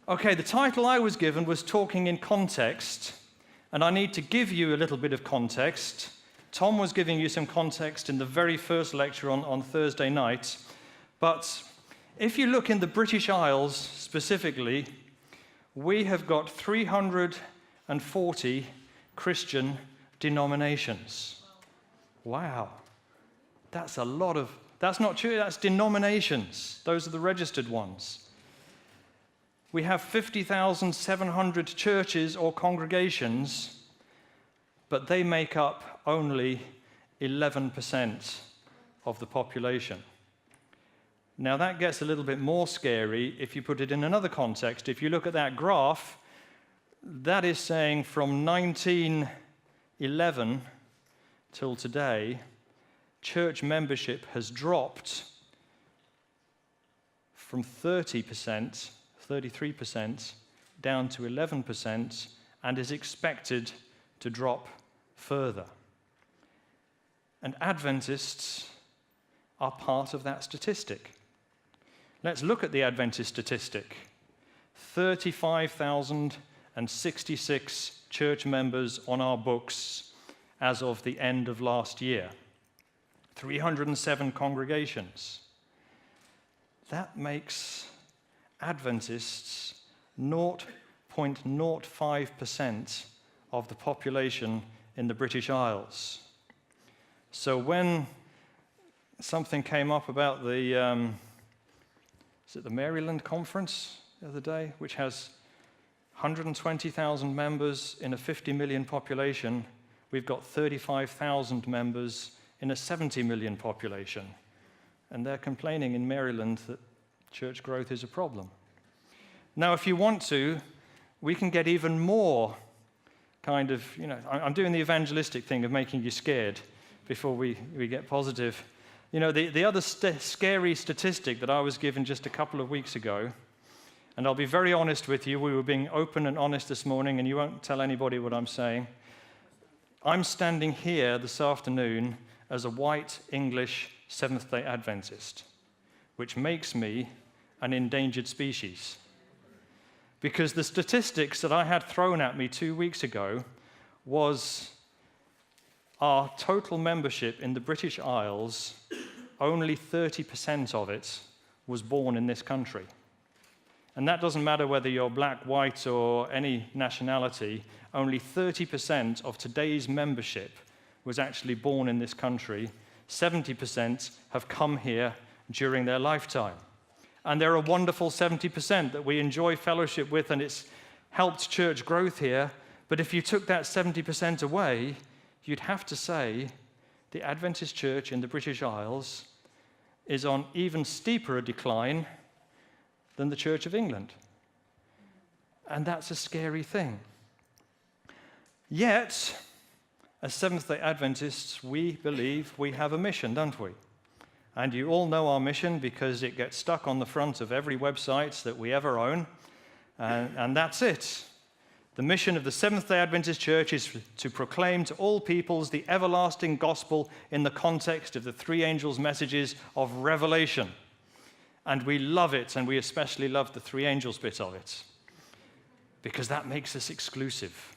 Okay, the title I was given was Talking in Context, and I need to give you a little bit of context. Tom was giving you some context in the very first lecture on Thursday night, but if you look in the British Isles specifically, we have got 340 Christian denominations. Wow. That's a lot of, that's not true, that's denominations. Those are the registered ones. We have 50,700 churches or congregations, but they make up only 11% of the population. Now that gets a little bit more scary if you put it in another context. If you look at that graph, that is saying from 1911 till today, church membership has dropped from 30%, 33% down to 11% and is expected to drop further. And Adventists are part of that statistic. Let's look at the Adventist statistic. 35,066 church members on our books as of the end of last year. 307 congregations. That makes Adventists 0.05% of the population in the British Isles. So when something came up about the is it the Maryland conference the other day, which has 120,000 members in a 50 million population. We've got 35,000 members in a 70 million population. And they're complaining in Maryland that church growth is a problem. Now, if you want to, we can get even more kind of, I'm doing the evangelistic thing of making you scared before we get positive. The other scary statistic that I was given just a couple of weeks ago, and I'll be very honest with you, we were being open and honest this morning, and you won't tell anybody what I'm saying. I'm standing here this afternoon as a white English Seventh-day Adventist, which makes me an endangered species. Because the statistics that I had thrown at me 2 weeks ago was our total membership in the British Isles, only 30% of it was born in this country. And that doesn't matter whether you're black, white, or any nationality, only 30% of today's membership was actually born in this country. 70% have come here during their lifetime. And they're a wonderful 70% that we enjoy fellowship with, and it's helped church growth here. But if you took that 70% away, you'd have to say the Adventist church in the British Isles is on even steeper a decline than the Church of England. And that's a scary thing. Yet, as Seventh-day Adventists, we believe we have a mission, don't we? And you all know our mission because it gets stuck on the front of every website that we ever own. And that's it. The mission of the Seventh-day Adventist Church is to proclaim to all peoples the everlasting gospel in the context of the three angels' messages of Revelation. And we love it, and we especially love the three angels bit of it, because that makes us exclusive,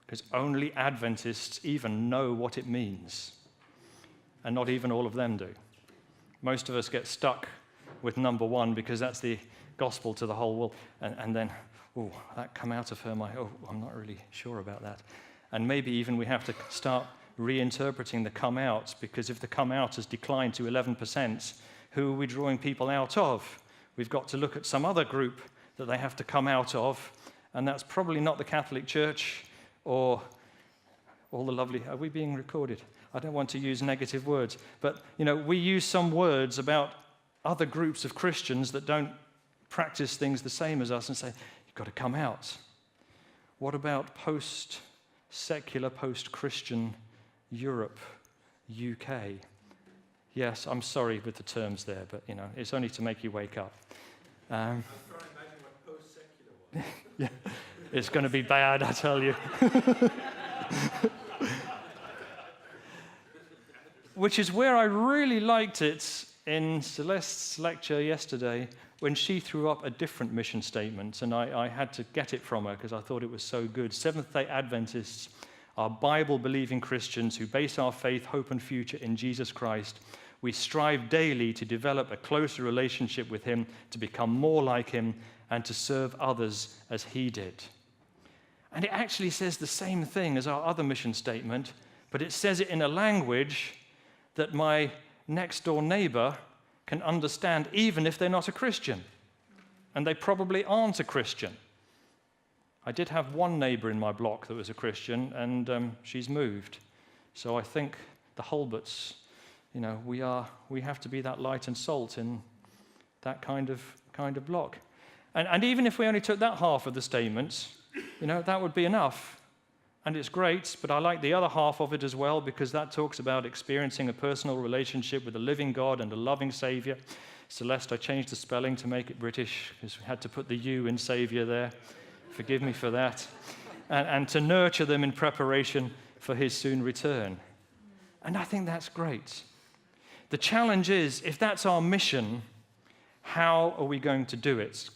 because only Adventists even know what it means, and not even all of them do. Most of us get stuck with number one because that's the gospel to the whole world, and then, that come out of her, I'm not really sure about that. And maybe even we have to start reinterpreting the come out, because if the come out has declined to 11%, who are we drawing people out of? We've got to look at some other group that they have to come out of, and that's probably not the Catholic Church or all the lovely... Are we being recorded? I don't want to use negative words, but we use some words about other groups of Christians that don't practice things the same as us and say, you've got to come out. What about post-secular, post-Christian Europe, UK? Yes, I'm sorry with the terms there, but it's only to make you wake up. I'm trying to imagine what post-secular was. Yeah, it's going to be bad, I tell you. Which is where I really liked it in Celeste's lecture yesterday, when she threw up a different mission statement, and I had to get it from her because I thought it was so good. Seventh-day Adventists are Bible-believing Christians who base our faith, hope, and future in Jesus Christ. We strive daily to develop a closer relationship with him, to become more like him, and to serve others as he did. And it actually says the same thing as our other mission statement, but it says it in a language that my next-door neighbor can understand, even if they're not a Christian. And they probably aren't a Christian. I did have one neighbor in my block that was a Christian, and she's moved. So I think the Hulberts, we have to be that light and salt in that kind of block. And even if we only took that half of the statements, that would be enough. And it's great, but I like the other half of it as well, because that talks about experiencing a personal relationship with a living God and a loving Savior. Celeste, I changed the spelling to make it British, because we had to put the U in Savior there. Forgive me for that. And to nurture them in preparation for his soon return. And I think that's great. The challenge is, if that's our mission, how are we going to do it?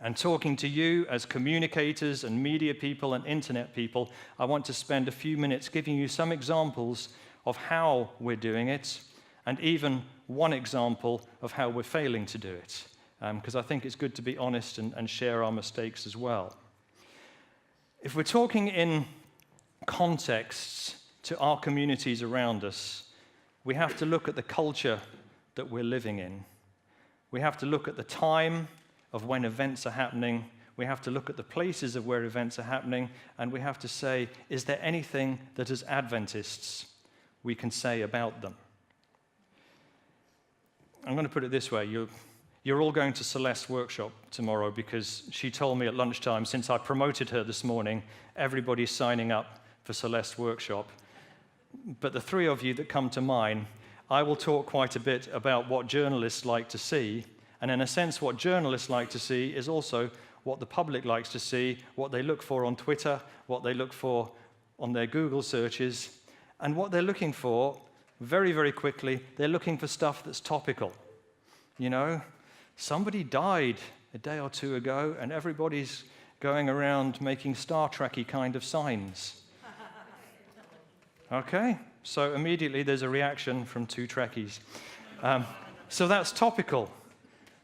And talking to you as communicators and media people and internet people, I want to spend a few minutes giving you some examples of how we're doing it, and even one example of how we're failing to do it, because I think it's good to be honest and share our mistakes as well. If we're talking in contexts to our communities around us, we have to look at the culture that we're living in. We have to look at the time of when events are happening. We have to look at the places of where events are happening, and we have to say, is there anything that as Adventists we can say about them? I'm going to put it this way. You're all going to Celeste's workshop tomorrow, because she told me at lunchtime, since I promoted her this morning, everybody's signing up for Celeste's workshop. But the three of you that come to mine, I will talk quite a bit about what journalists like to see. And in a sense, what journalists like to see is also what the public likes to see, what they look for on Twitter, what they look for on their Google searches. And what they're looking for, very, very quickly, they're looking for stuff that's topical. Somebody died a day or two ago, and everybody's going around making Star Trek-y kind of signs. Okay? So immediately there's a reaction from two Trekkies. So that's topical.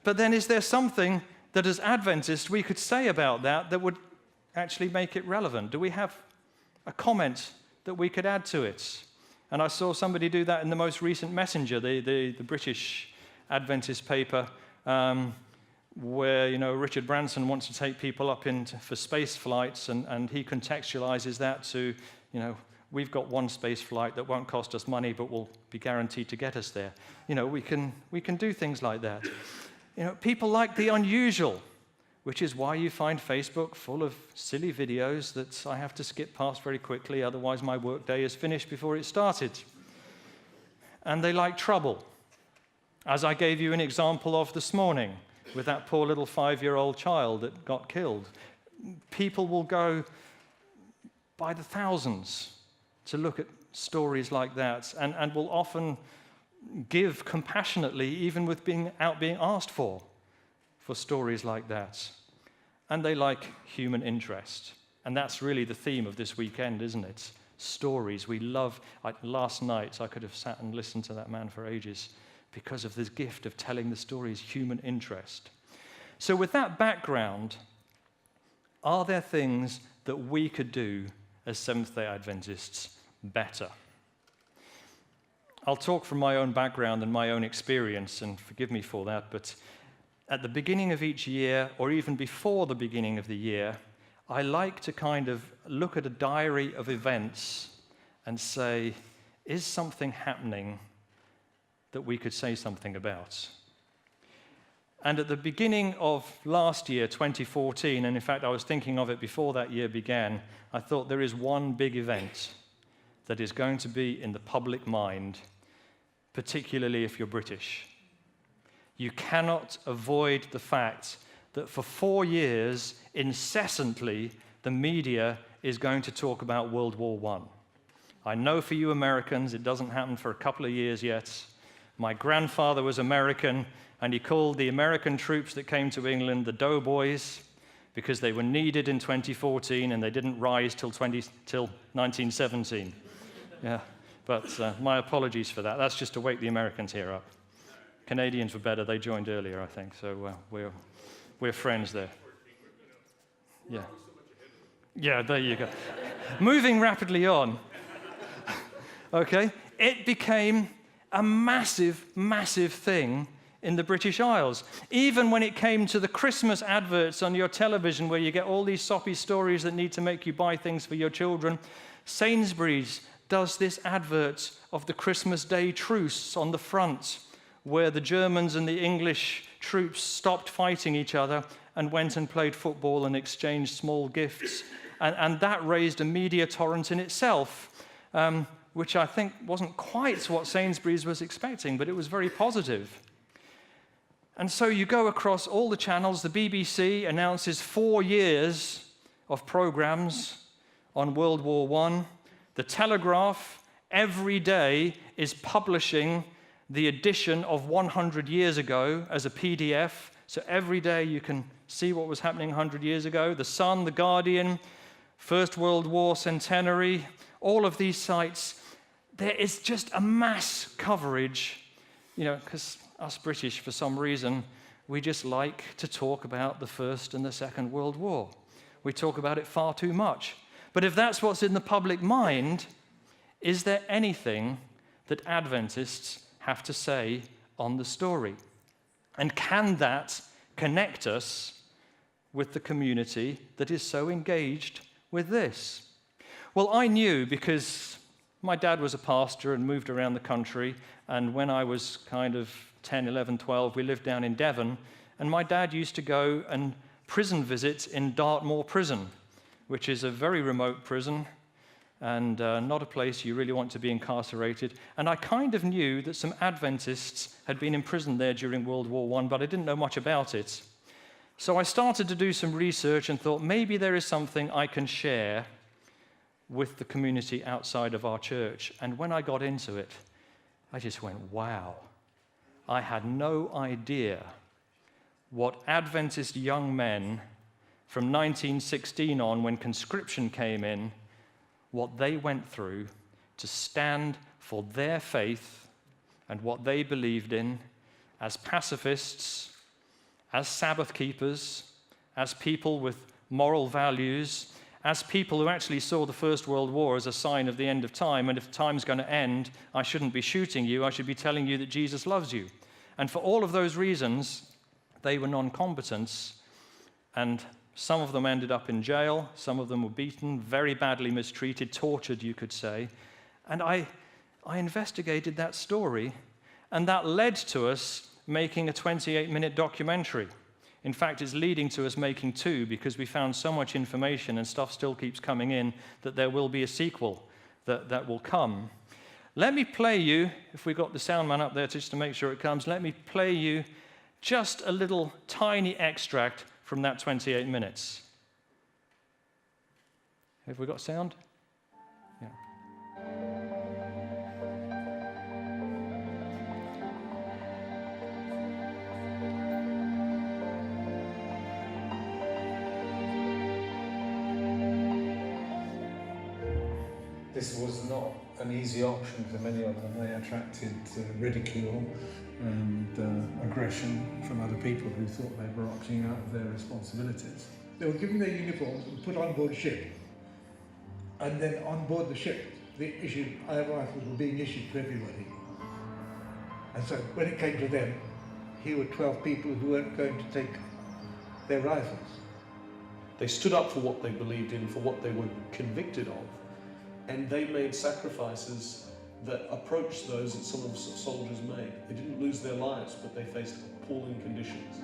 But then is there something that as Adventists we could say about that would actually make it relevant? Do we have a comment that we could add to it? And I saw somebody do that in the most recent Messenger, the British Adventist paper, where Richard Branson wants to take people up for space flights, and he contextualizes that to, we've got one space flight that won't cost us money but will be guaranteed to get us there. We can do things like that. People like the unusual, which is why you find Facebook full of silly videos that I have to skip past very quickly, otherwise my workday is finished before it started. And they like trouble, as I gave you an example of this morning with that poor little 5-year-old child that got killed. People will go by the thousands to look at stories like that, and will often give compassionately, even with being asked for stories like that. And they like human interest. And that's really the theme of this weekend, isn't it? Stories. We love, last night I could have sat and listened to that man for ages because of this gift of telling the stories, human interest. So with that background, are there things that we could do as Seventh-day Adventists better? I'll talk from my own background and my own experience, and forgive me for that, but at the beginning of each year, or even before the beginning of the year, I like to kind of look at a diary of events and say, is something happening that we could say something about? And at the beginning of last year, 2014, and in fact I was thinking of it before that year began, I thought there is one big event that is going to be in the public mind, particularly if you're British. You cannot avoid the fact that for 4 years, incessantly, the media is going to talk about World War I. I know for you Americans, it doesn't happen for a couple of years yet, My grandfather was American, and he called the American troops that came to England the Doughboys because they were needed in 2014 and they didn't rise till 1917. Yeah, but my apologies for that. That's just to wake the Americans here up. Canadians were better. They joined earlier, I think, so we're friends there. Yeah. Yeah, there you go. Moving rapidly on. Okay, it became a massive, massive thing in the British Isles. Even when it came to the Christmas adverts on your television where you get all these soppy stories that need to make you buy things for your children, Sainsbury's does this advert of the Christmas Day truce on the front where the Germans and the English troops stopped fighting each other and went and played football and exchanged small gifts. And that raised a media torrent in itself, which I think wasn't quite what Sainsbury's was expecting, but it was very positive. And so you go across all the channels. The BBC announces 4 years of programs on World War I. The Telegraph every day is publishing the edition of 100 years ago as a PDF. So every day you can see what was happening 100 years ago. The Sun, The Guardian, First World War Centenary, all of these sites, there is just a mass coverage, because us British, for some reason, we just like to talk about the First and the Second World War. We talk about it far too much. But if that's what's in the public mind, is there anything that Adventists have to say on the story? And can that connect us with the community that is so engaged with this? Well, I knew because my dad was a pastor and moved around the country, and when I was kind of 10, 11, 12, we lived down in Devon, and my dad used to go and prison visit in Dartmoor Prison, which is a very remote prison and not a place you really want to be incarcerated. And I kind of knew that some Adventists had been imprisoned there during World War I, but I didn't know much about it. So I started to do some research and thought maybe there is something I can share with the community outside of our church. And when I got into it, I just went, wow. I had no idea what Adventist young men from 1916 on, when conscription came in, what they went through to stand for their faith and what they believed in as pacifists, as Sabbath keepers, as people with moral values, as people who actually saw the First World War as a sign of the end of time, and if time's going to end, I shouldn't be shooting you, I should be telling you that Jesus loves you. And for all of those reasons, they were non-combatants, and some of them ended up in jail, some of them were beaten, very badly mistreated, tortured, you could say. And I investigated that story, and that led to us making a 28-minute documentary. In fact, it's leading to us making 2 because we found so much information and stuff still keeps coming in that there will be a sequel that will come. Let me play you, if we got the sound man up there just to make sure it comes, let me play you just a little tiny extract from that 28 minutes. Have we got sound? Yeah. This was not an easy option for many of them. They attracted ridicule and aggression from other people who thought they were opting out of their responsibilities. They were given their uniforms and put on board ship. And then on board the ship, the air rifles were being issued to everybody. And so when it came to them, here were 12 people who weren't going to take their rifles. They stood up for what they believed in, for what they were convicted of, and they made sacrifices that approached those that some of the soldiers made. They didn't lose their lives, but they faced appalling conditions.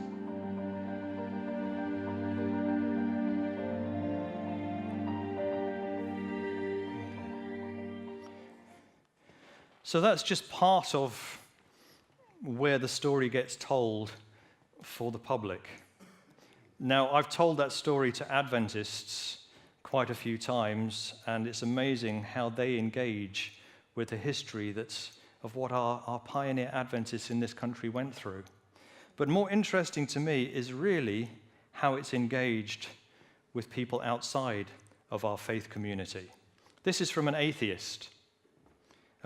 So that's just part of where the story gets told for the public. Now, I've told that story to Adventists quite a few times, and it's amazing how they engage with a history that's of what our pioneer Adventists in this country went through. But more interesting to me is really how it's engaged with people outside of our faith community. This is from an atheist.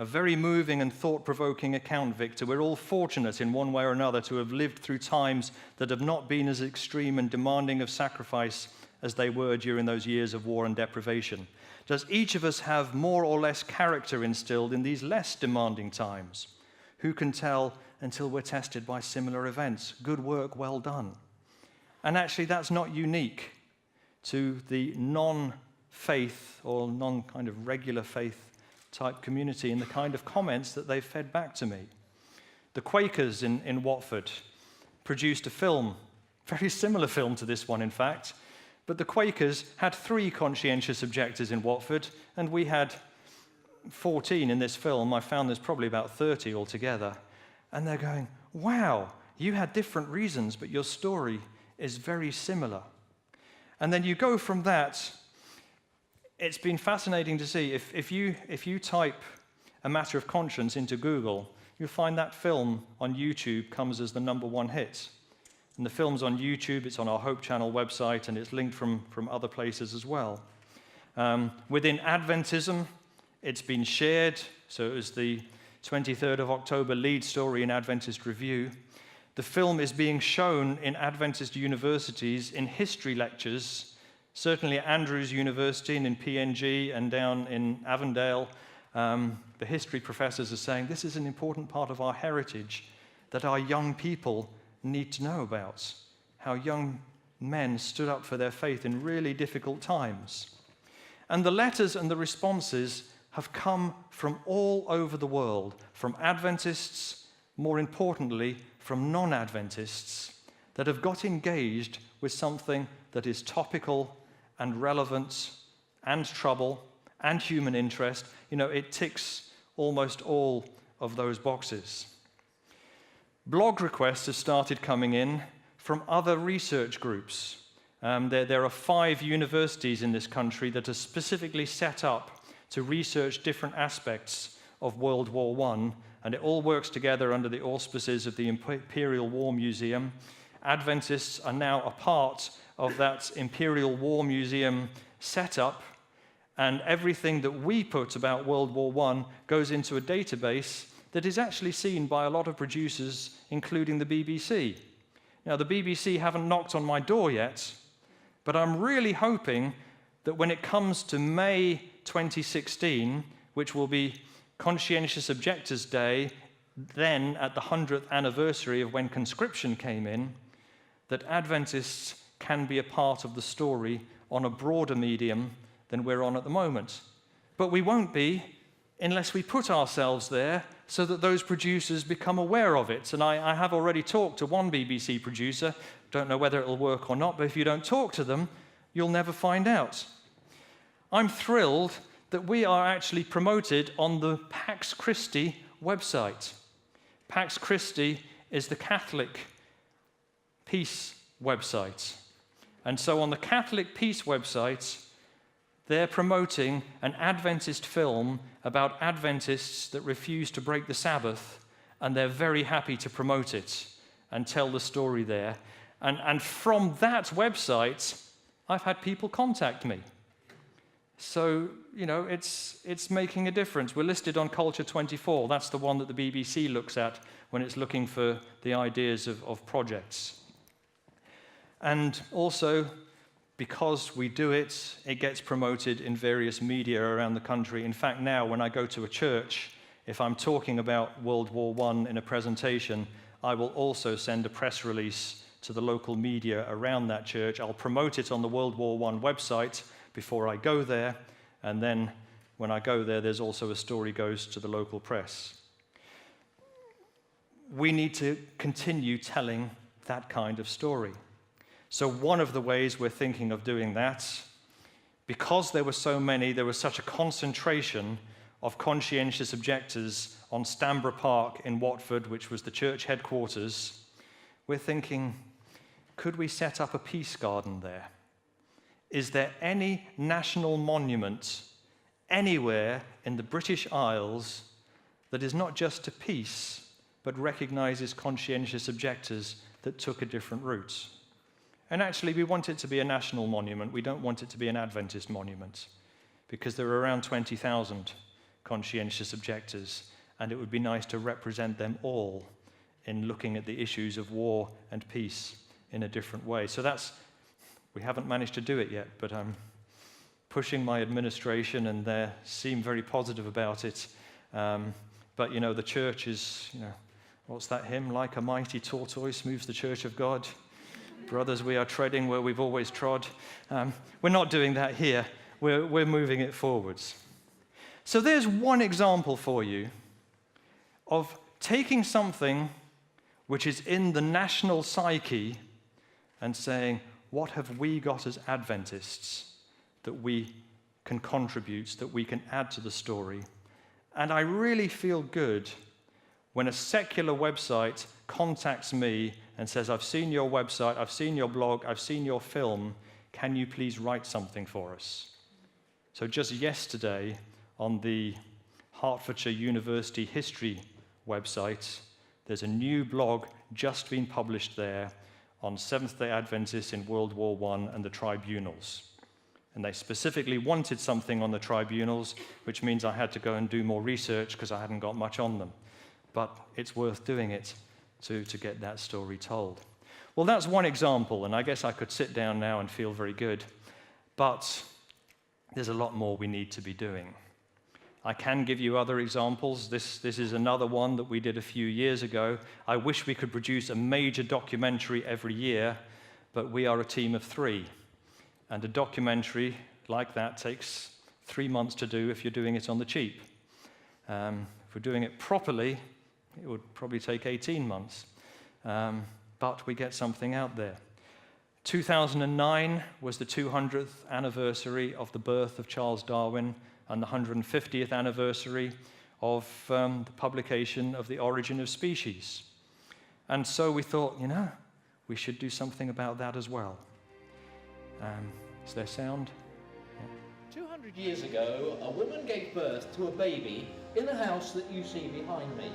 A very moving and thought-provoking account, Victor. We're all fortunate in one way or another to have lived through times that have not been as extreme and demanding of sacrifice as they were during those years of war and deprivation. Does each of us have more or less character instilled in these less demanding times? Who can tell until we're tested by similar events? Good work, well done. And actually, that's not unique to the non-faith or non-kind of regular faith type community in the kind of comments that they've fed back to me. The Quakers in Watford produced a film, very similar film to this one, in fact, but the Quakers had 3 conscientious objectors in Watford, and we had 14 in this film. I found there's probably about 30 altogether. And they're going, wow, you had different reasons, but your story is very similar. And then you go from that. It's been fascinating to see, if you type a matter of conscience into Google, you'll find that film on YouTube comes as the #1 hit. And the film's on YouTube, it's on our Hope Channel website, and it's linked from other places as well. Within Adventism, it's been shared, so it was the 23rd of October lead story in Adventist Review. The film is being shown in Adventist universities in history lectures, certainly at Andrews University and in PNG and down in Avondale. The history professors are saying this is an important part of our heritage that our young people need to know about, how young men stood up for their faith in really difficult times. And the letters and the responses have come from all over the world, from Adventists, more importantly, from non-Adventists, that have got engaged with something that is topical and relevant and trouble and human interest. It ticks almost all of those boxes. Blog requests have started coming in from other research groups. There are 5 universities in this country that are specifically set up to research different aspects of World War I, and it all works together under the auspices of the Imperial War Museum. Adventists are now a part of that Imperial War Museum setup, and everything that we put about World War I goes into a database that is actually seen by a lot of producers, including the BBC. Now, the BBC haven't knocked on my door yet, but I'm really hoping that when it comes to May 2016, which will be Conscientious Objectors Day, then at the 100th anniversary of when conscription came in, that Adventists can be a part of the story on a broader medium than we're on at the moment. But we won't be unless we put ourselves there so that those producers become aware of it. And I have already talked to one BBC producer, don't know whether it'll work or not, but if you don't talk to them, you'll never find out. I'm thrilled that we are actually promoted on the Pax Christi website. Pax Christi is the Catholic Peace website. And so on the Catholic Peace website, they're promoting an Adventist film about Adventists that refuse to break the Sabbath, and they're very happy to promote it and tell the story there. And from that website, I've had people contact me. So, it's making a difference. We're listed on Culture 24. That's the one that the BBC looks at when it's looking for the ideas of projects. And also, because we do it, it gets promoted in various media around the country. In fact, now when I go to a church, if I'm talking about World War I in a presentation, I will also send a press release to the local media around that church. I'll promote it on the World War I website before I go there, and then when I go there, there's also a story goes to the local press. We need to continue telling that kind of story. So one of the ways we're thinking of doing that, because there were so many, there was such a concentration of conscientious objectors on Stamborough Park in Watford, which was the church headquarters, we're thinking, could we set up a peace garden there? Is there any national monument anywhere in the British Isles that is not just to peace, but recognizes conscientious objectors that took a different route. And actually, we want it to be a national monument. We don't want it to be an Adventist monument, because there are around 20,000 conscientious objectors, and it would be nice to represent them all in looking at the issues of war and peace in a different way. So we haven't managed to do it yet, but I'm pushing my administration, and they seem very positive about it. But, the church is, what's that hymn? Like a mighty tortoise moves the church of God. Brothers, we are treading where we've always trod. We're not doing that here. We're moving it forwards. So there's one example for you of taking something which is in the national psyche and saying, what have we got as Adventists that we can contribute, that we can add to the story? And I really feel good when a secular website contacts me and says, I've seen your website, I've seen your blog, I've seen your film, can you please write something for us? So just yesterday on the Hertfordshire University History website, there's a new blog just been published there on Seventh-day Adventists in World War I and the tribunals. And they specifically wanted something on the tribunals, which means I had to go and do more research because I hadn't got much on them. But it's worth doing it to get that story told. Well, that's one example, and I guess I could sit down now and feel very good. But there's a lot more we need to be doing. I can give you other examples. This is another one that we did a few years ago. I wish we could produce a major documentary every year, but we are a team of 3. And a documentary like that takes 3 months to do if you're doing it on the cheap. If we're doing it properly, it would probably take 18 months. But we get something out there. 2009 was the 200th anniversary of the birth of Charles Darwin and the 150th anniversary of the publication of The Origin of Species. And so we thought, we should do something about that as well. Is there sound? 200 years ago, a woman gave birth to a baby in the house that you see behind me.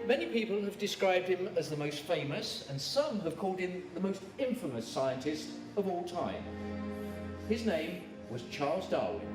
Many people have described him as the most famous, and some have called him the most infamous scientist of all time. His name was Charles Darwin.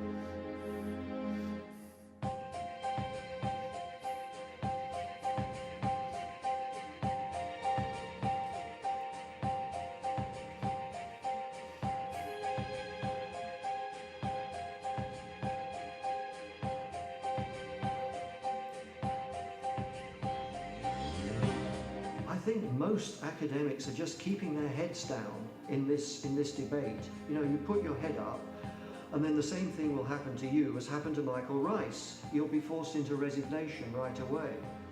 I think most academics are just keeping their heads down in this debate. You put your head up, and then the same thing will happen to you as happened to Michael Rice. You'll be forced into resignation right away.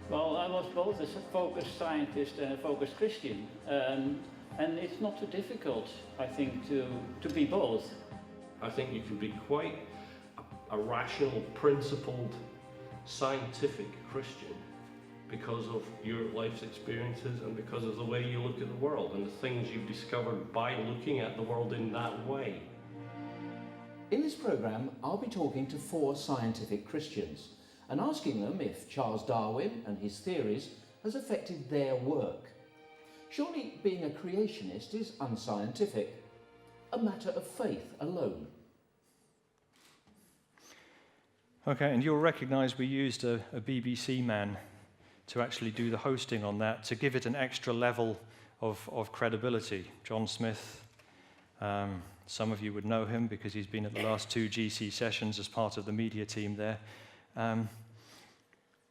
Well, I was both a focused scientist and a focused Christian, and it's not too difficult, I think, to be both. I think you can be quite a rational, principled, scientific Christian because of your life's experiences and because of the way you look at the world and the things you've discovered by looking at the world in that way. In this programme, I'll be talking to 4 scientific Christians and asking them if Charles Darwin and his theories has affected their work. Surely being a creationist is unscientific, a matter of faith alone. Okay, and you'll recognize we used a BBC man to actually do the hosting on that, to give it an extra level of credibility. John Smith, some of you would know him because he's been at the last 2 GC sessions as part of the media team there. And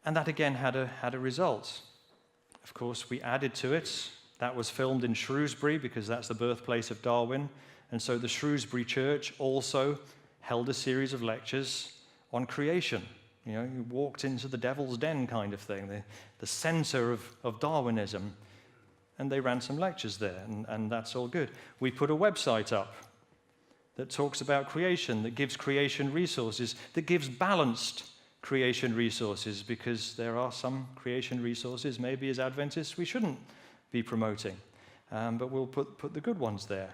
that again had a result. Of course, we added to it. That was filmed in Shrewsbury because that's the birthplace of Darwin. And so the Shrewsbury Church also held a series of lectures on creation. You walked into the devil's den kind of thing, the center of Darwinism. And they ran some lectures there, and that's all good. We put a website up that talks about creation, that gives creation resources, that gives balanced creation resources, because there are some creation resources maybe as Adventists we shouldn't be promoting. But we'll put the good ones there.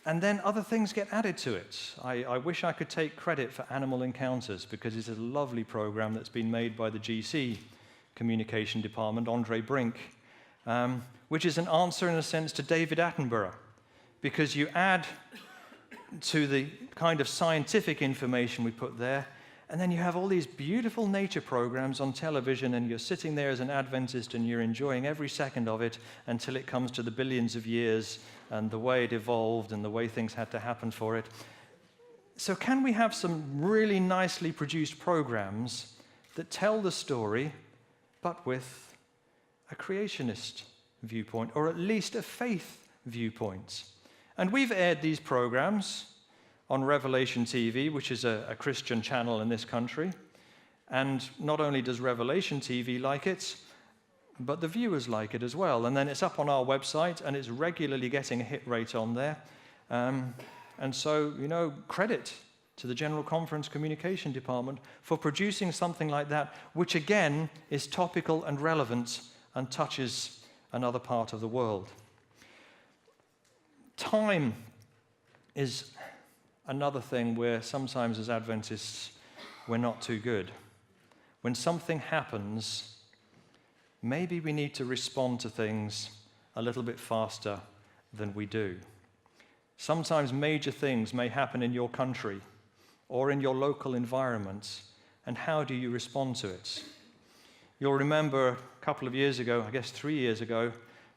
And then other things get added to it. I wish I could take credit for Animal Encounters, because it's a lovely program that's been made by the GC communication department, Andre Brink, which is an answer in a sense to David Attenborough, because you add to the kind of scientific information we put there, and then you have all these beautiful nature programs on television, and you're sitting there as an Adventist and you're enjoying every second of it until it comes to the billions of years and the way it evolved and the way things had to happen for it. So can we have some really nicely produced programs that tell the story, but with a creationist viewpoint, or at least a faith viewpoint? And we've aired these programs on Revelation TV, which is a Christian channel in this country. And not only does Revelation TV like it, but the viewers like it as well. And then it's up on our website, and it's regularly getting a hit rate on there. And so, you know, credit to the General Conference Communication Department for producing something like that, which again is topical and relevant and touches another part of the world. Time is another thing where sometimes as Adventists we're not too good. When something happens, maybe we need to respond to things a little bit faster than we do. Sometimes major things may happen in your country or in your local environment, and how do you respond to it? You'll remember a couple of years ago, I guess 3 years ago,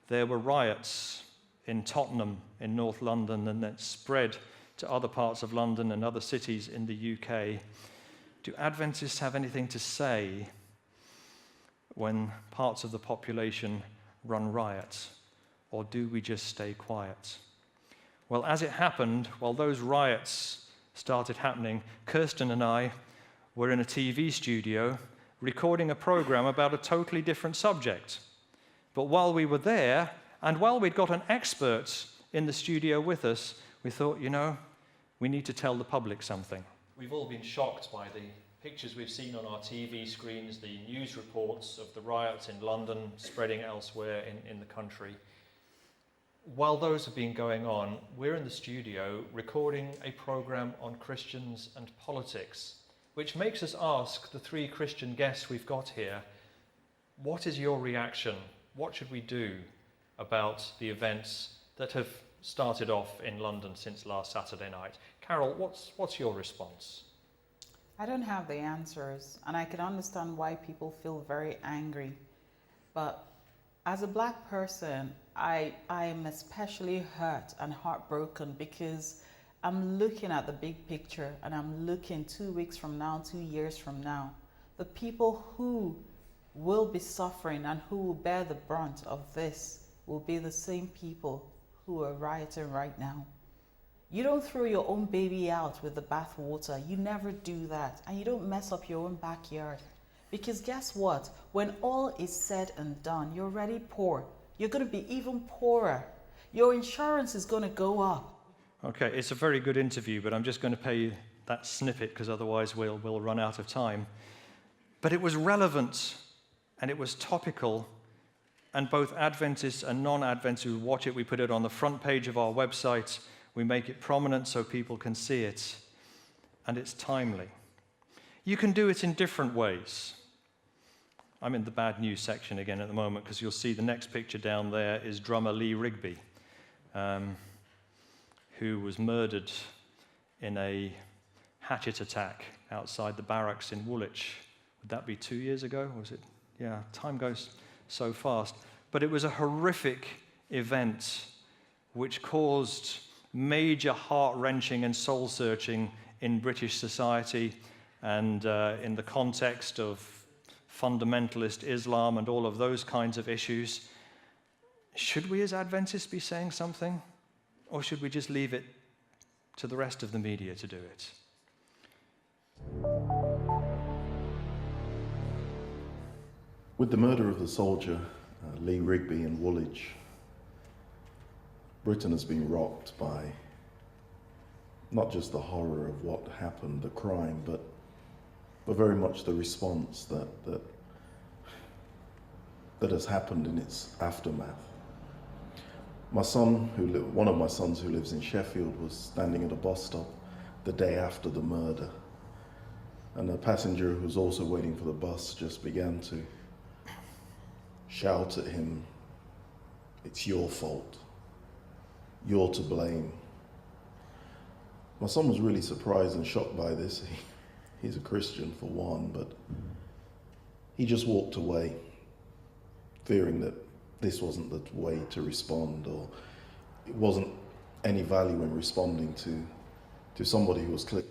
there were riots in Tottenham in North London, and that spread to other parts of London and other cities in the UK. Do Adventists have anything to say when parts of the population run riot, or do we just stay quiet? Well, as it happened, while those riots started happening, Kirsten and I were in a TV studio recording a program about a totally different subject. But while we were there, and while we'd got an expert in the studio with us, we thought, you know, we need to tell the public something. We've all been shocked by the pictures we've seen on our TV screens, the news reports of the riots in London spreading elsewhere in the country. While those have been going on, we're in the studio recording a program on Christians and politics, which makes us ask the three Christian guests we've got here, what is your reaction? What should we do about the events that have started off in London since last Saturday night? Carol, what's your response? I don't have the answers, and I can understand why people feel very angry. But as a black person, I am especially hurt and heartbroken because I'm looking at the big picture, and I'm looking 2 weeks from now, 2 years from now. The people who will be suffering and who will bear the brunt of this will be the same people who are rioting right now. You don't throw your own baby out with the bathwater. You never do that. And you don't mess up your own backyard. Because guess what? When all is said and done, you're already poor. You're going to be even poorer. Your insurance is going to go up. Okay, it's a very good interview, but I'm just going to play you that snippet because otherwise we'll run out of time. But it was relevant and it was topical, and both Adventists and non-Adventists who watch it, we put it on the front page of our website. We make it prominent so people can see it, and it's timely. You can do it in different ways. I'm in the bad news section again at the moment because you'll see the next picture down there is drummer Lee Rigby, who was murdered in a hatchet attack outside the barracks in Woolwich. Would that be 2 years ago? Was it? Yeah, time goes so fast. But it was a horrific event which caused major heart-wrenching and soul-searching in British society, and in the context of fundamentalist Islam and all of those kinds of issues. Should we as Adventists be saying something, or should we just leave it to the rest of the media to do it? With the murder of the soldier Lee Rigby in Woolwich, Britain has been rocked by not just the horror of what happened, the crime, but very much the response that has happened in its aftermath. My son, one of my sons who lives in Sheffield, was standing at a bus stop the day after the murder, and a passenger who was also waiting for the bus just began to shout at him, "It's your fault. You're to blame." My son was really surprised and shocked by this. He's a Christian for one, but he just walked away, fearing that this wasn't the way to respond, or it wasn't any value in responding to somebody who was clear.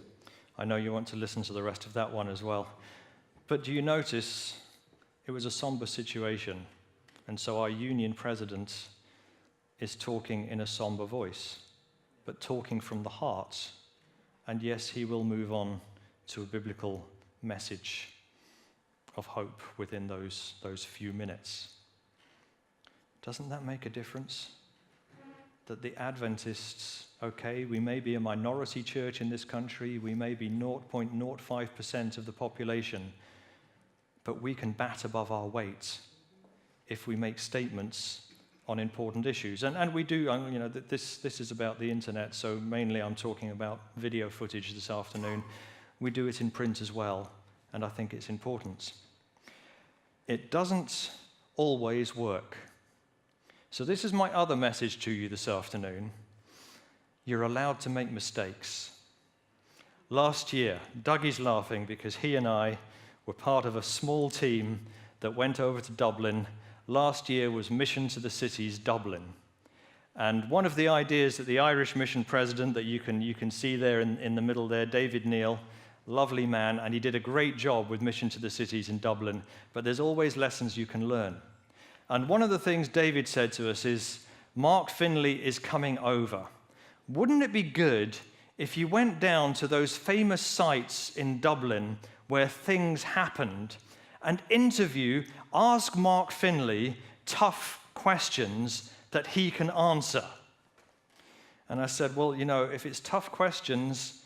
I know you want to listen to the rest of that one as well. But do you notice it was a somber situation, and so our union president is talking in a somber voice, but talking from the heart. And yes, he will move on to a biblical message of hope within those few minutes. Doesn't that make a difference? That the Adventists, okay, we may be a minority church in this country, we may be 0.05% of the population, but we can bat above our weight if we make statements on important issues. And we do, this is about the internet, so mainly I'm talking about video footage this afternoon. We do it in print as well, and I think it's important. It doesn't always work. So this is my other message to you this afternoon. You're allowed to make mistakes. Last year, Dougie's laughing because he and I were part of a small team that went over to Dublin. Last year was Mission to the Cities, Dublin. And one of the ideas that the Irish mission president that you can see there in the middle there, David Neal, lovely man, and he did a great job with Mission to the Cities in Dublin, but there's always lessons you can learn. And one of the things David said to us is, Mark Finley is coming over. Wouldn't it be good if you went down to those famous sites in Dublin where things happened and ask Mark Finley tough questions that he can answer? And I said, well, if it's tough questions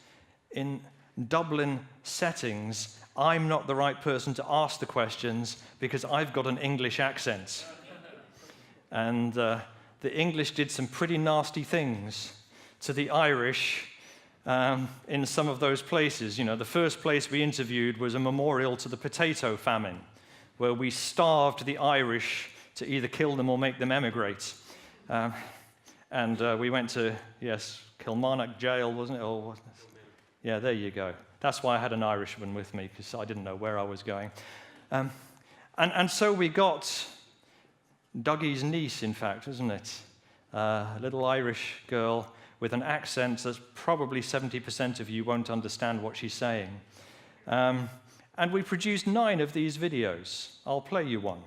in Dublin settings, I'm not the right person to ask the questions because I've got an English accent. And the English did some pretty nasty things to the Irish in some of those places. The first place we interviewed was a memorial to the potato famine, where we starved the Irish to either kill them or make them emigrate. And we went to, Kilmarnock jail, wasn't it? Or yeah, there you go. That's why I had an Irishman with me, because I didn't know where I was going. And so we got Dougie's niece, in fact, wasn't it? A little Irish girl with an accent that probably 70% of you won't understand what she's saying. And we produced 9 of these videos. I'll play you one.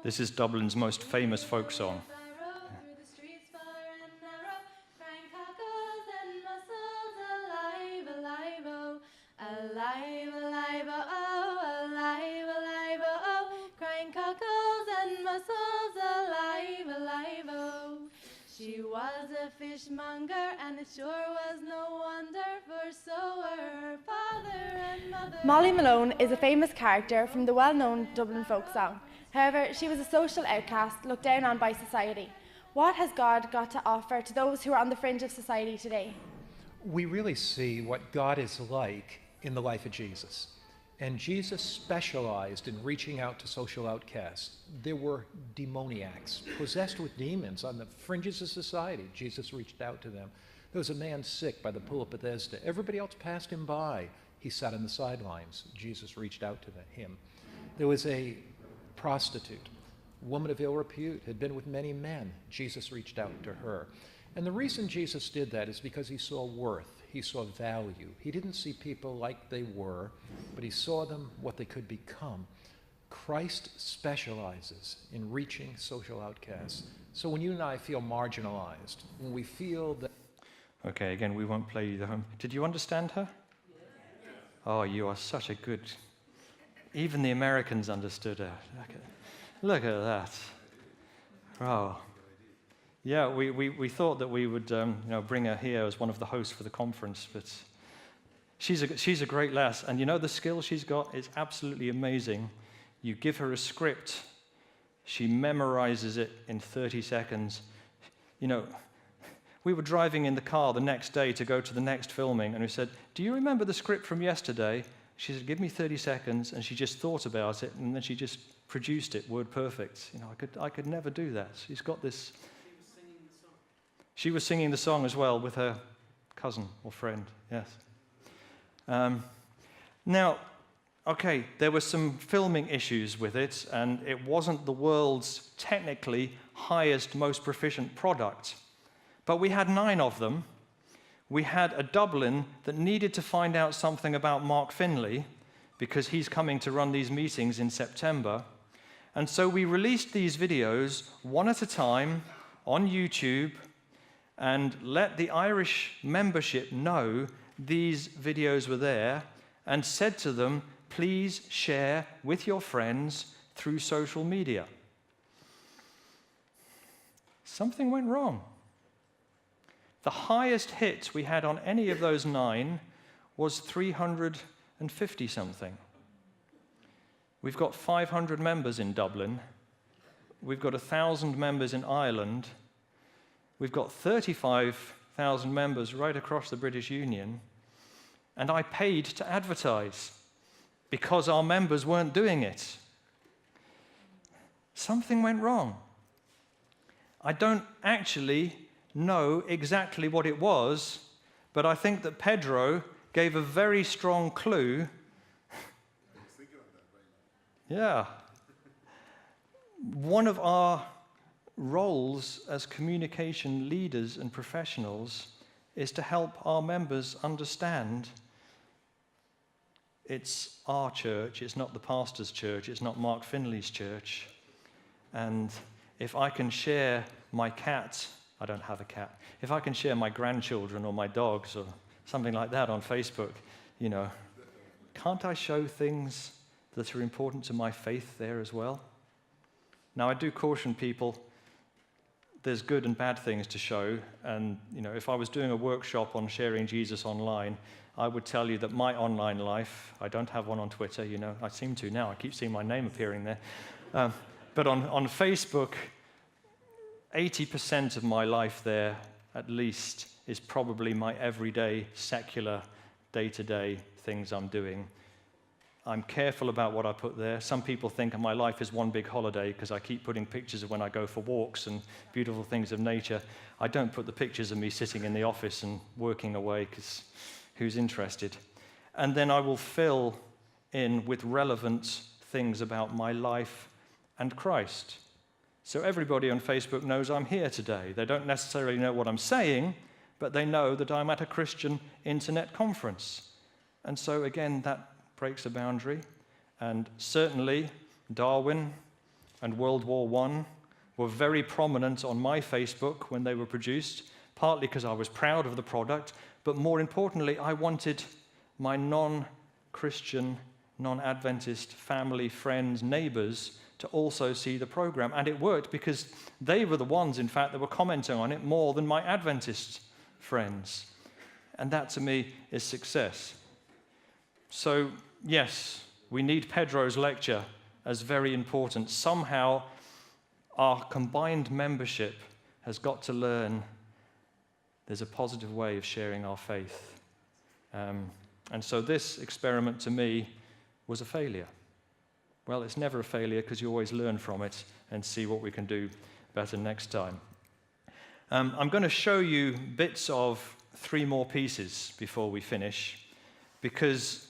This is Dublin's most famous folk song. She was a fishmonger, and it sure was no wonder, for so were her father and mother. Molly Malone is a famous character from the well-known Dublin folk song. However, she was a social outcast, looked down on by society. What has God got to offer to those who are on the fringe of society today? We really see what God is like in the life of Jesus. And Jesus specialized in reaching out to social outcasts. There were demoniacs, possessed with demons on the fringes of society. Jesus reached out to them. There was a man sick by the pool of Bethesda. Everybody else passed him by. He sat on the sidelines. Jesus reached out to him. There was a prostitute, a woman of ill repute, had been with many men. Jesus reached out to her. And the reason Jesus did that is because he saw worth. He saw value. He didn't see people like they were, but he saw them what they could become. Christ specializes in reaching social outcasts. So when you and I feel marginalized, when we feel that... Okay, again, we won't play you the home. Did you understand her? Oh, you are such a good Even the Americans understood her. Look at that. Oh. Yeah, we thought that we would bring her here as one of the hosts for the conference, but she's a great lass. And you know, the skill she's got is absolutely amazing. You give her a script, she memorizes it in 30 seconds. You know, we were driving in the car the next day to go to the next filming, and we said, "Do you remember the script from yesterday?" She said, "Give me 30 seconds," and she just thought about it, and then she just produced it, word perfect. You know, I could never do that. She's got this. She was singing the song as well with her cousin or friend, yes. Now, okay, there were some filming issues with it, and it wasn't the world's technically highest, most proficient product. But we had 9 of them. We had a Dublin that needed to find out something about Mark Finley, because he's coming to run these meetings in September. And so we released these videos one at a time on YouTube, and let the Irish membership know these videos were there, and said to them, please share with your friends through social media. Something went wrong. The highest hit we had on any of those 9 was 350 something. We've got 500 members in Dublin. We've got 1,000 members in Ireland. We've got 35,000 members right across the British Union, and I paid to advertise because our members weren't doing it. Something went wrong. I don't actually know exactly what it was, but I think that Pedro gave a very strong clue. Yeah. One of our roles as communication leaders and professionals is to help our members understand it's our church, it's not the pastor's church, it's not Mark Finley's church. And if I can share my cat, I don't have a cat, if I can share my grandchildren or my dogs or something like that on Facebook, you know, can't I show things that are important to my faith there as well? Now, I do caution people, there's good and bad things to show, and you know, if I was doing a workshop on sharing Jesus online, I would tell you that my online life, I don't have one on Twitter, you know, I seem to now, I keep seeing my name appearing there, but on Facebook, 80% of my life there, at least, is probably my everyday, secular, day-to-day things I'm doing. I'm careful about what I put there. Some people think my life is one big holiday because I keep putting pictures of when I go for walks and beautiful things of nature. I don't put the pictures of me sitting in the office and working away because who's interested? And then I will fill in with relevant things about my life and Christ. So everybody on Facebook knows I'm here today. They don't necessarily know what I'm saying, but they know that I'm at a Christian internet conference. And so again, that breaks a boundary, and certainly Darwin and World War I were very prominent on my Facebook when they were produced, partly because I was proud of the product, but more importantly, I wanted my non-Christian, non-Adventist family, friends, neighbors to also see the program, and it worked because they were the ones, in fact, that were commenting on it more than my Adventist friends, and that to me is success. So, yes, we need Pedro's lecture as very important. Somehow, our combined membership has got to learn there's a positive way of sharing our faith. And so this experiment, to me, was a failure. Well, it's never a failure because you always learn from it and see what we can do better next time. I'm going to show you bits of 3 more pieces before we finish, because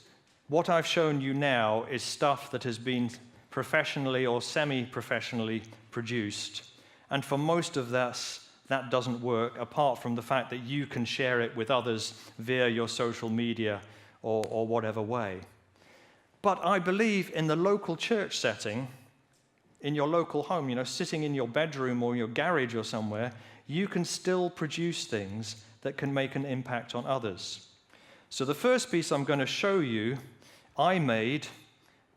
what I've shown you now is stuff that has been professionally or semi-professionally produced. And for most of that doesn't work, apart from the fact that you can share it with others via your social media or whatever way. But I believe in the local church setting, in your local home, you know, sitting in your bedroom or your garage or somewhere, you can still produce things that can make an impact on others. So the first piece I'm going to show you, I made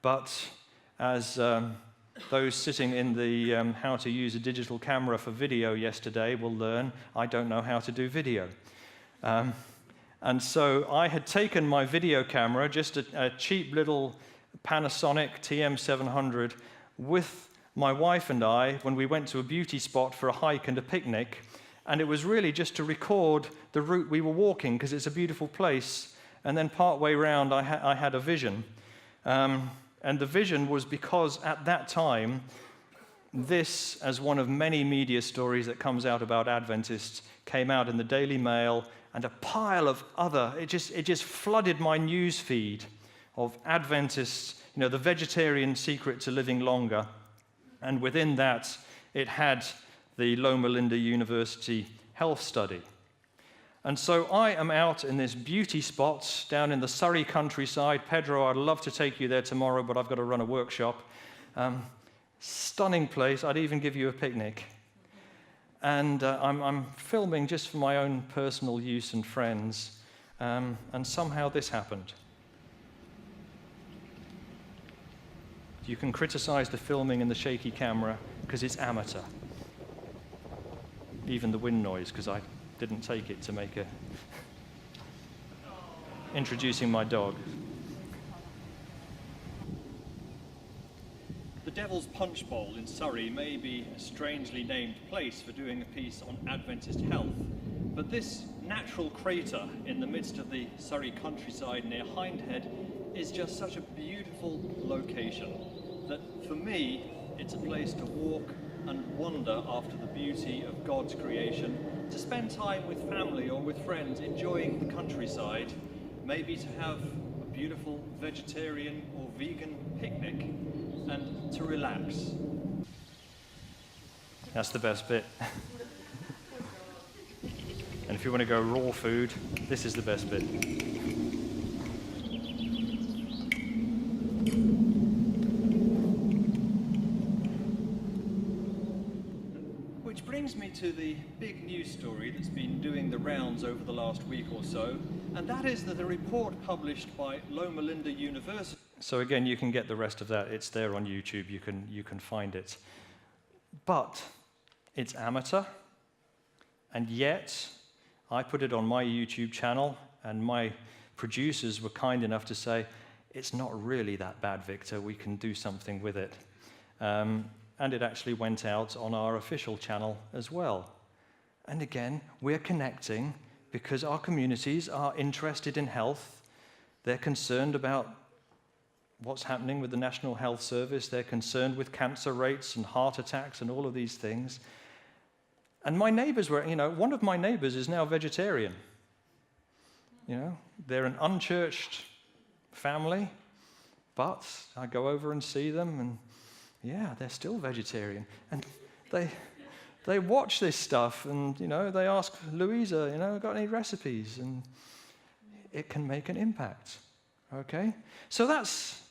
But as those sitting in the how to use a digital camera for video yesterday will learn, I don't know how to do video. And so I had taken my video camera, just a cheap little Panasonic TM700, with my wife and I when we went to a beauty spot for a hike and a picnic. And it was really just to record the route we were walking, because it's a beautiful place. And then partway round, I had a vision. And the vision was because at that time, this, as one of many media stories that comes out about Adventists, came out in the Daily Mail, and a pile of other, it just flooded my news feed of Adventists, the vegetarian secret to living longer. And within that, it had the Loma Linda University health study. And so I am out in this beauty spot down in the Surrey countryside. Pedro, I'd love to take you there tomorrow, but I've got to run a workshop. Stunning place. I'd even give you a picnic. And I'm filming just for my own personal use and friends. And somehow this happened. You can criticize the filming and the shaky camera because it's amateur. Even the wind noise, because I didn't take it to make a... Introducing my dog. The Devil's Punch Bowl in Surrey may be a strangely named place for doing a piece on Adventist health, but this natural crater in the midst of the Surrey countryside near Hindhead is just such a beautiful location that, for me, it's a place to walk and wander after the beauty of God's creation, to spend time with family or with friends enjoying the countryside, maybe to have a beautiful vegetarian or vegan picnic, and to relax. That's the best bit. And if you want to go raw food, this is the best bit. Which brings me to the big news story that's been doing the rounds over the last week or so, and that is that a report published by Loma Linda University. So again, you can get the rest of that. It's there on YouTube. You can find it. But it's amateur, and yet I put it on my YouTube channel, and my producers were kind enough to say, it's not really that bad, Victor. We can do something with it. And it actually went out on our official channel as well. And again, we're connecting because our communities are interested in health. They're concerned about what's happening with the National Health Service. They're concerned with cancer rates and heart attacks and all of these things. And my neighbors were, one of my neighbors is now vegetarian. They're an unchurched family, but I go over and see them, and yeah, they're still vegetarian. And they watch this stuff, and they ask Louisa, got any recipes? And it can make an impact. Okay? So that's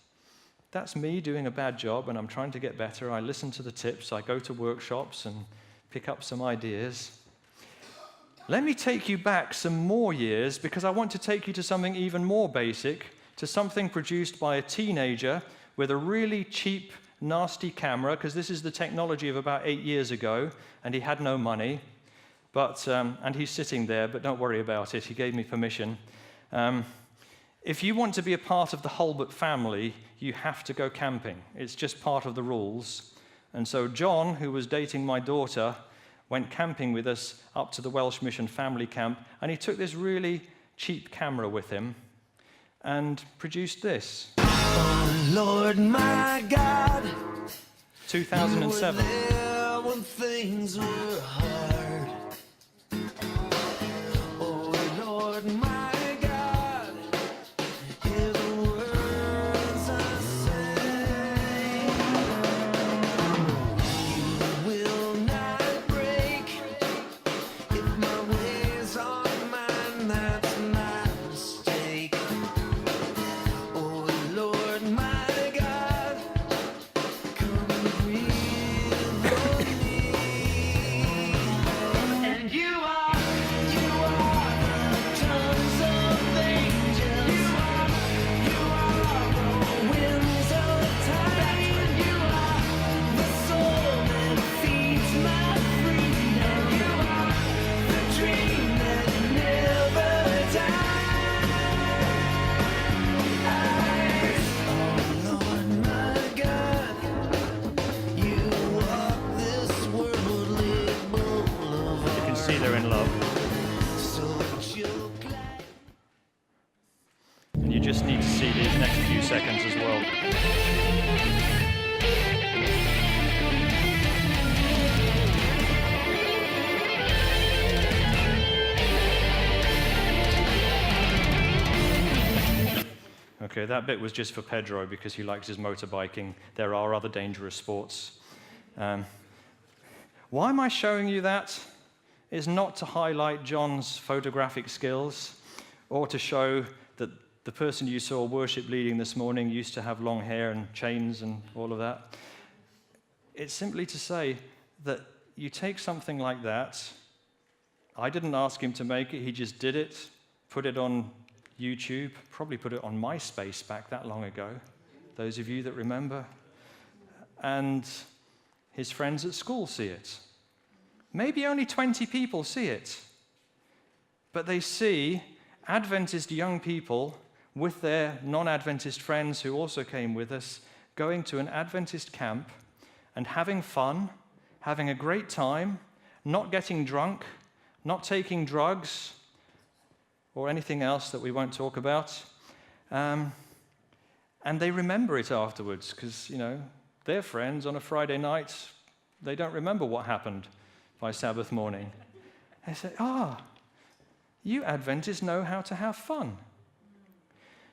me doing a bad job, and I'm trying to get better. I listen to the tips, I go to workshops and pick up some ideas. Let me take you back some more years, because I want to take you to something even more basic, to something produced by a teenager with a really cheap, nasty camera, because this is the technology of about 8 years ago, and he had no money. But and he's sitting there, but don't worry about it. He gave me permission. If you want to be a part of the Hulbert family, you have to go camping. It's just part of the rules. And so John, who was dating my daughter, went camping with us up to the Welsh Mission family camp, and he took this really cheap camera with him and produced this. Oh, Lord, my God, 2007. you were there when things were hard. Oh, Lord, my God, hear the words I say. You will not break if my ways are mine, that's my mistake. Oh, Lord, my God, come and breathe on me. And you just need to see these next few seconds as well. Okay, that bit was just for Pedro because he likes his motorbiking. There are other dangerous sports. Why am I showing you that? It's not to highlight John's photographic skills or to show that the person you saw worship leading this morning used to have long hair and chains and all of that. It's simply to say that you take something like that. I didn't ask him to make it, he just did it, put it on YouTube, probably put it on MySpace back that long ago, those of you that remember. And his friends at school see it. Maybe only 20 people see it, but they see Adventist young people with their non-Adventist friends who also came with us, going to an Adventist camp and having fun, having a great time, not getting drunk, not taking drugs, or anything else that we won't talk about. And they remember it afterwards because, you know, their friends on a Friday night, they don't remember what happened by Sabbath morning. They say, you Adventists know how to have fun.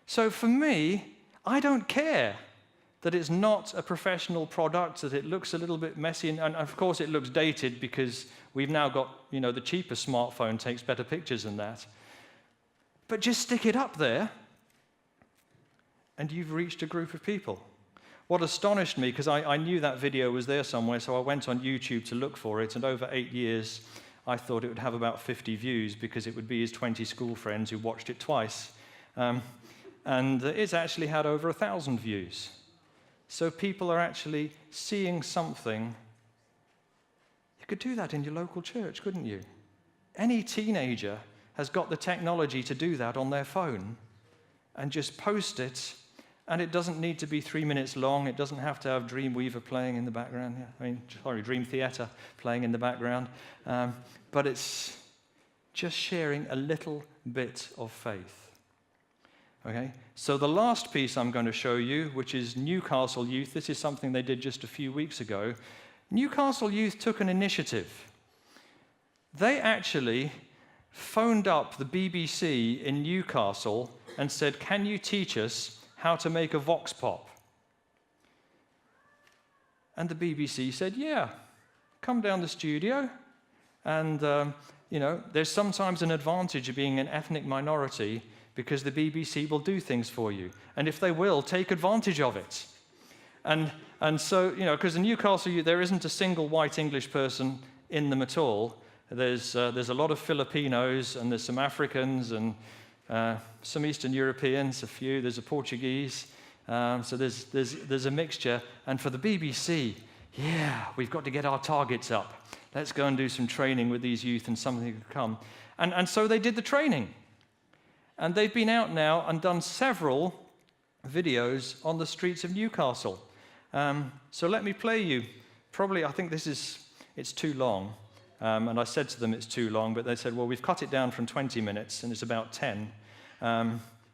So for me, I don't care that it's not a professional product, that it looks a little bit messy, and of course it looks dated because we've now got, you know, the cheaper smartphone takes better pictures than that. But just stick it up there, and you've reached a group of people. What astonished me, because I knew that video was there somewhere, so I went on YouTube to look for it, and over 8 years, I thought it would have about 50 views, because it would be his 20 school friends who watched it twice. And it's actually had over 1,000 views. So people are actually seeing something. You could do that in your local church, couldn't you? Any teenager has got the technology to do that on their phone and just post it, and it doesn't need to be 3 minutes long. It doesn't have to have Dreamweaver playing in the background. Dream Theater playing in the background. But it's just sharing a little bit of faith. Okay? So the last piece I'm going to show you, which is Newcastle Youth. This is something they did just a few weeks ago. Newcastle Youth took an initiative. They actually phoned up the BBC in Newcastle and said, can you teach us how to make a vox pop? And the BBC said, yeah, come down the studio. And, you know, there's sometimes an advantage of being an ethnic minority because the BBC will do things for you. And if they will, take advantage of it. And so, you know, because in Newcastle, there isn't a single white English person in them at all. There's a lot of Filipinos, and there's some Africans, and some Eastern Europeans, a few. There's a Portuguese. So there's a mixture. And for the BBC, yeah, we've got to get our targets up. Let's go and do some training with these youth, and something could come. And so they did the training. And they've been out now and done several videos on the streets of Newcastle. So let me play you. Probably, I think it's too long. And I said to them it's too long, but they said, well, we've cut it down from 20 minutes, and it's about 10.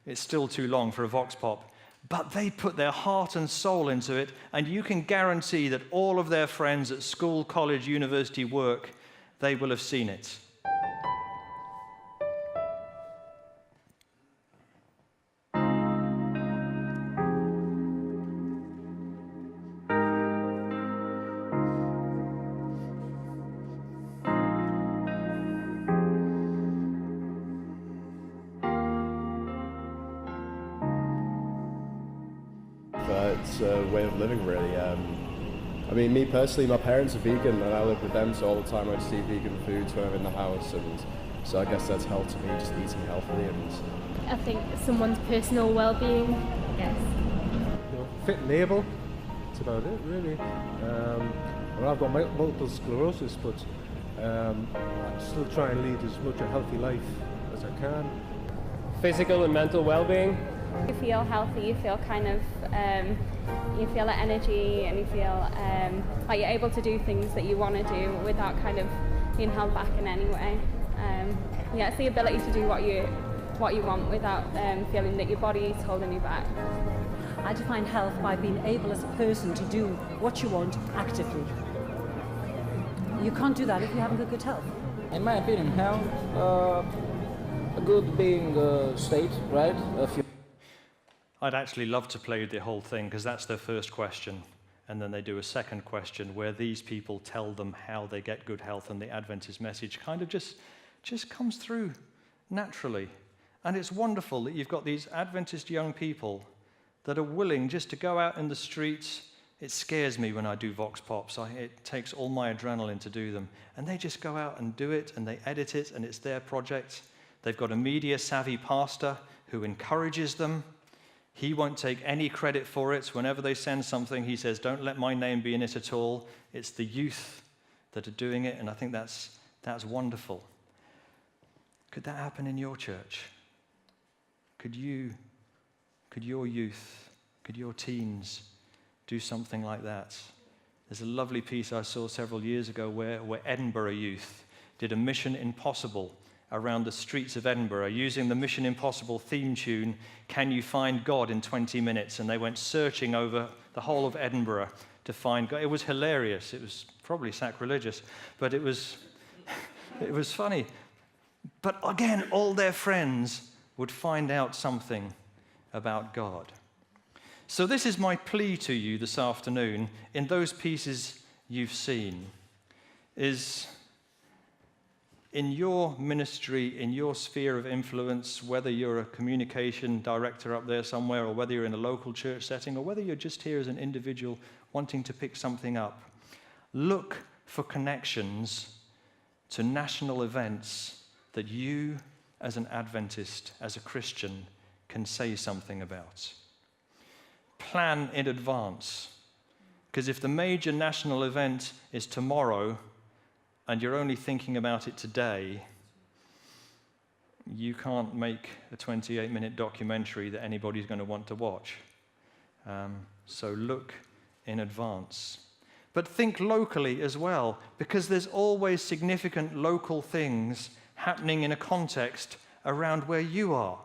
It's still too long for a vox pop. But they put their heart and soul into it, and you can guarantee that all of their friends at school, college, university, work, they will have seen it. It's a way of living, really. I mean, me personally, my parents are vegan, and I live with them, so all the time I just eat vegan foods when I'm in the house, and so I guess that's helped me just eating healthily. And I think someone's personal well-being, yes. You know, fit and able, that's about it, really. Well, I've got multiple sclerosis, but I still try and lead as much a healthy life as I can. Physical and mental well-being. You feel healthy, you feel kind of, you feel that energy, and you feel like you're able to do things that you want to do without kind of being held back in any way. Yeah, it's the ability to do what you what you want without feeling that your body is holding you back. I define health by being able as a person to do what you want actively. You can't do that if you haven't got good health. In my opinion, health, a good being state, right? I'd actually love to play the whole thing because that's their first question. And then they do a second question where these people tell them how they get good health, and the Adventist message kind of just comes through naturally. And it's wonderful that you've got these Adventist young people that are willing just to go out in the streets. It scares me when I do Vox Pops. It takes all my adrenaline to do them. And they just go out and do it, and they edit it, and it's their project. They've got a media-savvy pastor who encourages them. He won't take any credit for it. Whenever they send something, he says, don't let my name be in it at all. It's the youth that are doing it, and I think that's wonderful. Could that happen in your church? Could your youth, could your teens do something like that? There's a lovely piece I saw several years ago where Edinburgh youth did a Mission Impossible around the streets of Edinburgh using the Mission Impossible theme tune, Can You Find God in 20 Minutes? And they went searching over the whole of Edinburgh to find God. It was hilarious. It was probably sacrilegious, but it was funny. But again, all their friends would find out something about God. So this is my plea to you this afternoon in those pieces you've seen, is in your ministry, in your sphere of influence, whether you're a communication director up there somewhere, or whether you're in a local church setting, or whether you're just here as an individual wanting to pick something up, look for connections to national events that you, as an Adventist, as a Christian, can say something about. Plan in advance, because if the major national event is tomorrow, and you're only thinking about it today, you can't make a 28-minute documentary that anybody's going to want to watch. So look in advance. But think locally as well, because there's always significant local things happening in a context around where you are.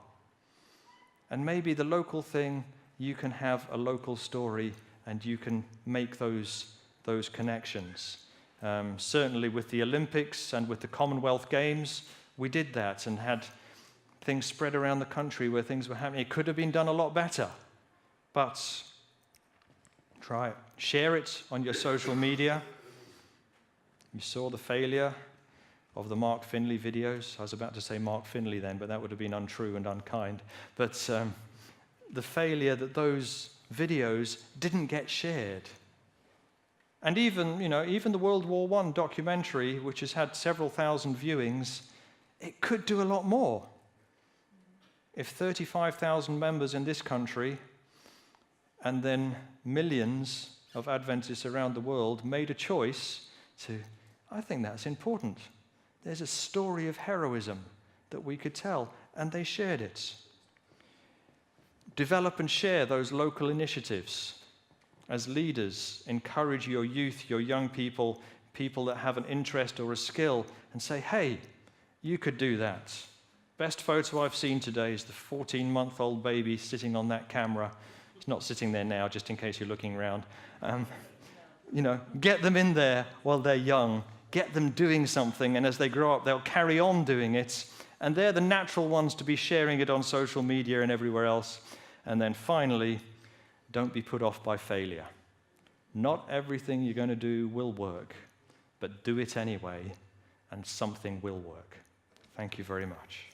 And maybe the local thing, you can have a local story and you can make those connections. Certainly with the Olympics and with the Commonwealth Games, we did that and had things spread around the country where things were happening. It could have been done a lot better, but try it. Share it on your social media. You saw the failure of the Mark Finley videos. I was about to say Mark Finley then, but that would have been untrue and unkind. But the failure that those videos didn't get shared. And even the World War I documentary, which has had several thousand viewings, it could do a lot more. If 35,000 members in this country and then millions of Adventists around the world made a choice to, I think that's important. There's a story of heroism that we could tell, and they shared it. Develop and share those local initiatives. As leaders, encourage your youth, your young people, people that have an interest or a skill, and say, hey, you could do that. Best photo I've seen today is the 14-month-old baby sitting on that camera. It's not sitting there now, just in case you're looking around. Get them in there while they're young. Get them doing something, and as they grow up, they'll carry on doing it. And they're the natural ones to be sharing it on social media and everywhere else. And then finally, don't be put off by failure. Not everything you're going to do will work, but do it anyway, and something will work. Thank you very much.